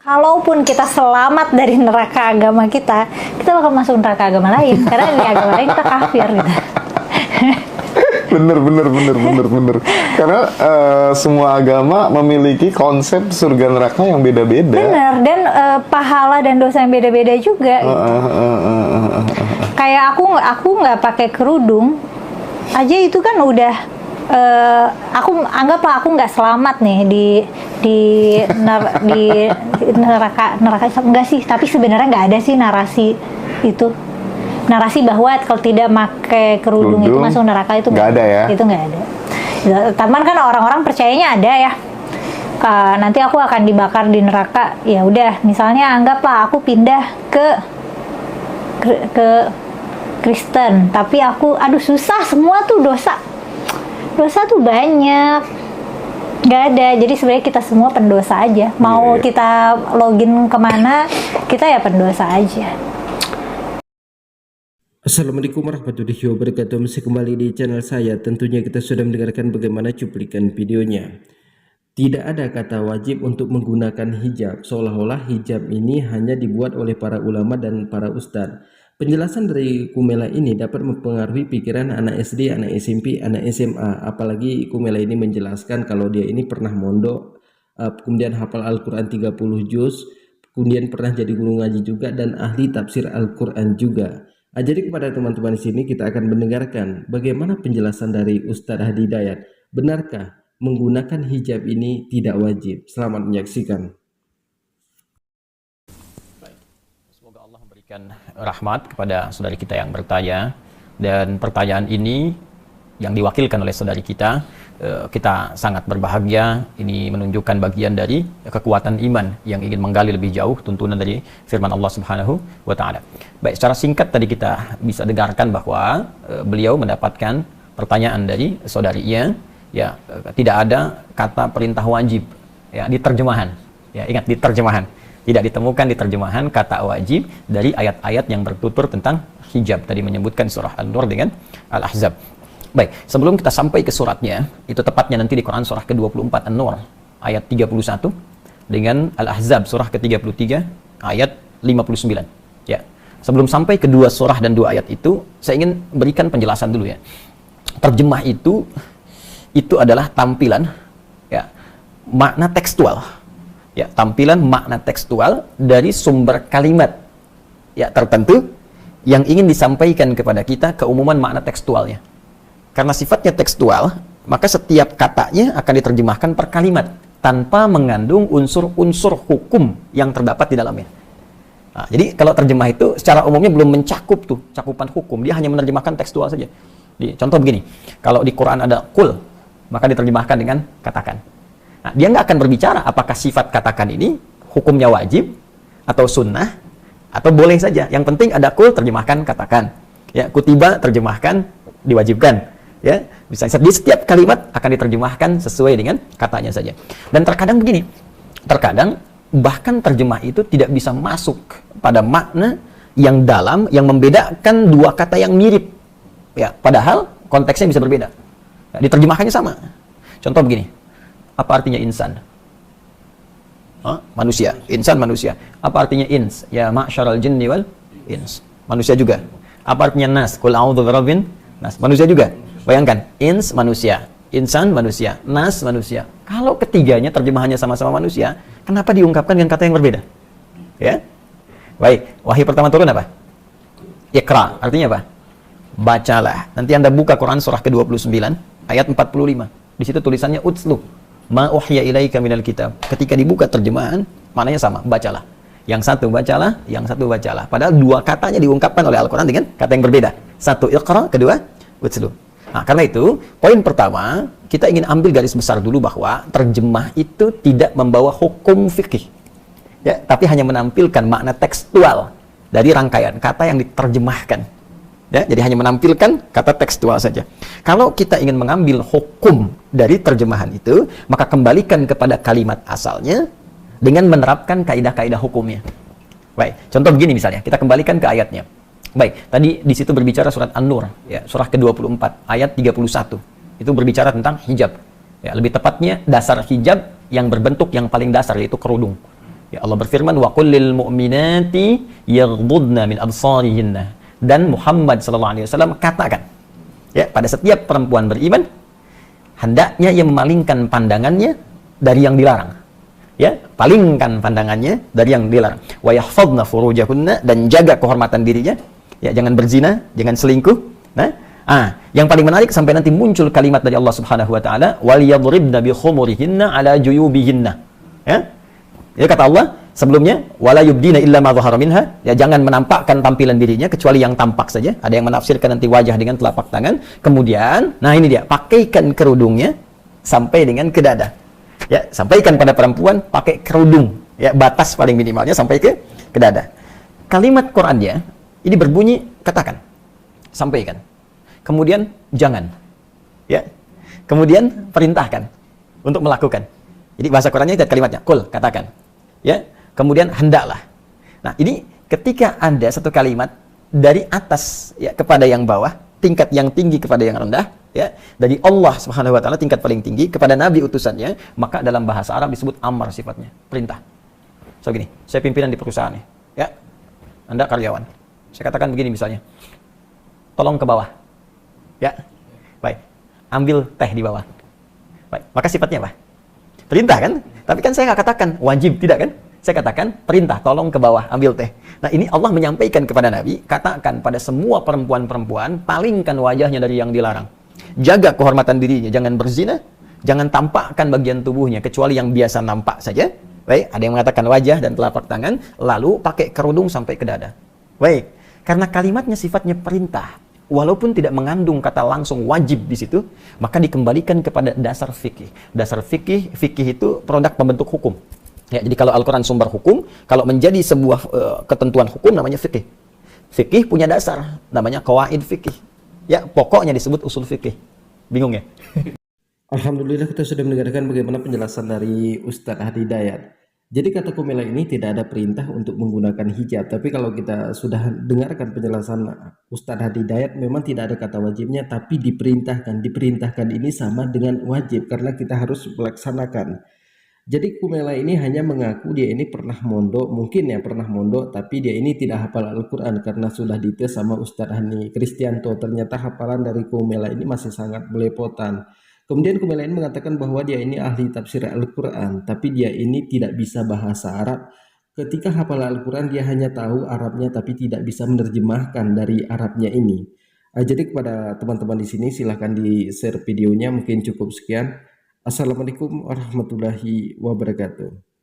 Kalaupun kita selamat dari neraka agama kita bakal masuk neraka agama lain karena di agama lain kita kafir gitu. Bener. Karena semua agama memiliki konsep surga neraka yang beda-beda. Bener, dan pahala dan dosa yang beda-beda juga. Kayak aku nggak pakai kerudung aja itu kan udah aku anggaplah aku nggak selamat nih di neraka enggak sih, tapi sebenarnya nggak ada sih narasi bahwa kalau tidak pakai kerudung itu masuk neraka, itu nggak ada ya. Itu nggak ada. Taman kan orang-orang percayanya ada ya. Nanti aku akan dibakar di neraka. Ya udah, misalnya anggaplah aku pindah ke Kristen, tapi aku susah, semua tuh dosa tuh banyak. Nggak ada. Jadi sebenarnya kita semua pendosa aja. Mau kita login kemana, kita ya pendosa aja. Assalamualaikum warahmatullahi wabarakatuh. Masih kembali di channel saya. Tentunya kita sudah mendengarkan bagaimana cuplikan videonya. Tidak ada kata wajib untuk menggunakan hijab, seolah-olah hijab ini hanya dibuat oleh para ulama dan para ustadz. Penjelasan dari Kumela ini dapat mempengaruhi pikiran anak SD, anak SMP, anak SMA. Apalagi Kumela ini menjelaskan kalau dia ini pernah mondok, kemudian hafal Al-Quran 30 juz, kemudian pernah jadi guru ngaji juga dan ahli tafsir Al-Quran juga. Jadi kepada teman-teman di sini kita akan mendengarkan bagaimana penjelasan dari Ustadz Hadi Hidayat. Benarkah menggunakan hijab ini tidak wajib? Selamat menyaksikan. Semoga Allah memberikan rahmat kepada saudari kita yang bertanya, dan pertanyaan ini yang diwakilkan oleh saudari kita sangat berbahagia. Ini menunjukkan bagian dari kekuatan iman yang ingin menggali lebih jauh tuntunan dari firman Allah Subhanahu wa Ta'ala. Baik, secara singkat tadi kita bisa dengarkan bahwa beliau mendapatkan pertanyaan dari saudarinya, ya, tidak ada kata perintah wajib ya di terjemahan. Ya, ingat, di terjemahan. Tidak ditemukan di terjemahan kata wajib dari ayat-ayat yang bertutur tentang hijab. Tadi menyebutkan surah An-Nur dengan Al-Ahzab. Baik, sebelum kita sampai ke suratnya, itu tepatnya nanti di Quran surah ke-24 An-Nur ayat 31 dengan Al-Ahzab surah ke-33 ayat 59. Ya. Sebelum sampai ke dua surah dan dua ayat itu, saya ingin berikan penjelasan dulu ya. Terjemah itu adalah tampilan ya, makna tekstual. Ya, tampilan makna tekstual dari sumber kalimat ya tertentu yang ingin disampaikan kepada kita, keumuman makna tekstualnya. Karena sifatnya tekstual, maka setiap katanya akan diterjemahkan per kalimat tanpa mengandung unsur-unsur hukum yang terdapat di dalamnya. Nah, jadi kalau terjemah itu secara umumnya belum mencakup tuh cakupan hukum, dia hanya menerjemahkan tekstual saja. Contoh begini, kalau di Quran ada kul, maka diterjemahkan dengan katakan. Nah, dia nggak akan berbicara apakah sifat katakan ini hukumnya wajib atau sunnah atau boleh saja. Yang penting ada kul, terjemahkan katakan. Ya, kutiba terjemahkan diwajibkan. Ya, bisa di setiap kalimat akan diterjemahkan sesuai dengan katanya saja. Dan terkadang begini, terkadang bahkan terjemah itu tidak bisa masuk pada makna yang dalam yang membedakan dua kata yang mirip. Ya, padahal konteksnya bisa berbeda. Ya, diterjemahkannya sama. Contoh begini, apa artinya insan? Manusia. Insan manusia. Apa artinya ins? Ya, ma'syaral jinni wal ins. Manusia juga. Apa artinya nas? Qul a'udzu birabbin nas. Manusia juga. Bayangkan, ins manusia, insan manusia, nas manusia. Kalau ketiganya terjemahannya sama-sama manusia, kenapa diungkapkan dengan kata yang berbeda? Ya. Baik, wahyu pertama turun apa? Iqra, artinya apa? Bacalah. Nanti Anda buka Quran surah ke-29 ayat 45. Di situ tulisannya utslu ma uhya ilaika minal kitab. Ketika dibuka terjemahan, maknanya sama, bacalah. Yang satu bacalah, yang satu bacalah. Padahal dua katanya diungkapkan oleh Al-Quran dengan kata yang berbeda. Satu Iqra, kedua utslu. Nah, karena itu, poin pertama, kita ingin ambil garis besar dulu bahwa terjemah itu tidak membawa hukum fikih. Ya, tapi hanya menampilkan makna tekstual dari rangkaian kata yang diterjemahkan. Ya, jadi hanya menampilkan kata tekstual saja. Kalau kita ingin mengambil hukum dari terjemahan itu, maka kembalikan kepada kalimat asalnya dengan menerapkan kaidah-kaidah hukumnya. Baik, contoh begini misalnya, kita kembalikan ke ayatnya. Baik, tadi di situ berbicara surat An-Nur, ya, surah ke-24 ayat 31. Itu berbicara tentang hijab. Ya, lebih tepatnya dasar hijab yang berbentuk yang paling dasar, yaitu kerudung. Ya, Allah berfirman, wa qul lil mu'minati yaghdudna min absarihinna. Dan Muhammad sallallahu alaihi wasallam katakan, ya, pada setiap perempuan beriman hendaknya ia memalingkan pandangannya dari yang dilarang. Ya, palingkan pandangannya dari yang dilarang. Wa yahfadna furujahunna, dan jaga kehormatan dirinya. Ya, jangan berzina, jangan selingkuh. Nah, yang paling menarik sampai nanti muncul kalimat dari Allah Subhanahu wa taala, wal yadribna bi khumurihinna ala juyubihinna. Ya. Ya, kata Allah sebelumnya, wala yubdina illa ma dhahara minha, ya, jangan menampakkan tampilan dirinya kecuali yang tampak saja. Ada yang menafsirkan nanti wajah dengan telapak tangan. Kemudian, nah ini dia, pakaikan kerudungnya sampai dengan ke dada. Ya, sampaikan pada perempuan pakai kerudung, ya, batas paling minimalnya sampai ke dada. Kalimat Qur'annya ini berbunyi, katakan, sampaikan. Kemudian jangan. Ya. Kemudian perintahkan untuk melakukan. Jadi bahasa Qur'annya itu kalimatnya, qul, katakan. Ya, kemudian hendaklah. Nah, ini ketika ada satu kalimat dari atas, ya, kepada yang bawah, tingkat yang tinggi kepada yang rendah, ya, dari Allah Subhanahu wa taala tingkat paling tinggi kepada nabi utusannya, maka dalam bahasa Arab disebut amar sifatnya, perintah. So gini, saya pimpinan di perusahaan nih, ya. Anda karyawan. Saya katakan begini misalnya. Tolong ke bawah. Ya. Baik. Ambil teh di bawah. Baik, maka sifatnya apa? Perintah kan? Tapi kan saya nggak katakan wajib, tidak kan? Saya katakan perintah, tolong ke bawah, ambil teh. Nah, ini Allah menyampaikan kepada Nabi, katakan pada semua perempuan-perempuan, palingkan wajahnya dari yang dilarang. Jaga kehormatan dirinya, jangan berzina, jangan tampakkan bagian tubuhnya, kecuali yang biasa nampak saja. Baik, ada yang mengatakan wajah dan telapak tangan, lalu pakai kerudung sampai ke dada. Baik, karena kalimatnya sifatnya perintah, walaupun tidak mengandung kata langsung wajib di situ, maka dikembalikan kepada dasar fikih. Dasar fikih itu produk pembentuk hukum. Ya, jadi kalau Al-Quran sumber hukum, kalau menjadi sebuah ketentuan hukum namanya fikih. Fikih punya dasar, namanya qawaid fikih. Ya, pokoknya disebut usul fikih. Bingung ya? Alhamdulillah kita sudah mendengarkan bagaimana penjelasan dari Ustadz Hadi Dayat. Jadi kata Kumela ini tidak ada perintah untuk menggunakan hijab. Tapi kalau kita sudah dengarkan penjelasan Ustadz Hadi Dayat, memang tidak ada kata wajibnya, tapi diperintahkan. Diperintahkan ini sama dengan wajib karena kita harus melaksanakan. Jadi Kumela ini hanya mengaku dia ini pernah mondok, mungkin ya pernah mondok, tapi dia ini tidak hafal Al-Quran karena sudah dites sama Ustadz Hani Kristianto. Ternyata hafalan dari Kumela ini masih sangat belepotan. Kemudian Kumela ini mengatakan bahwa dia ini ahli tafsir Al-Quran, tapi dia ini tidak bisa bahasa Arab. Ketika hafal Al-Quran dia hanya tahu Arabnya tapi tidak bisa menerjemahkan dari Arabnya ini. Jadi kepada teman-teman di sini silahkan di-share videonya, mungkin cukup sekian. Assalamualaikum warahmatullahi wabarakatuh.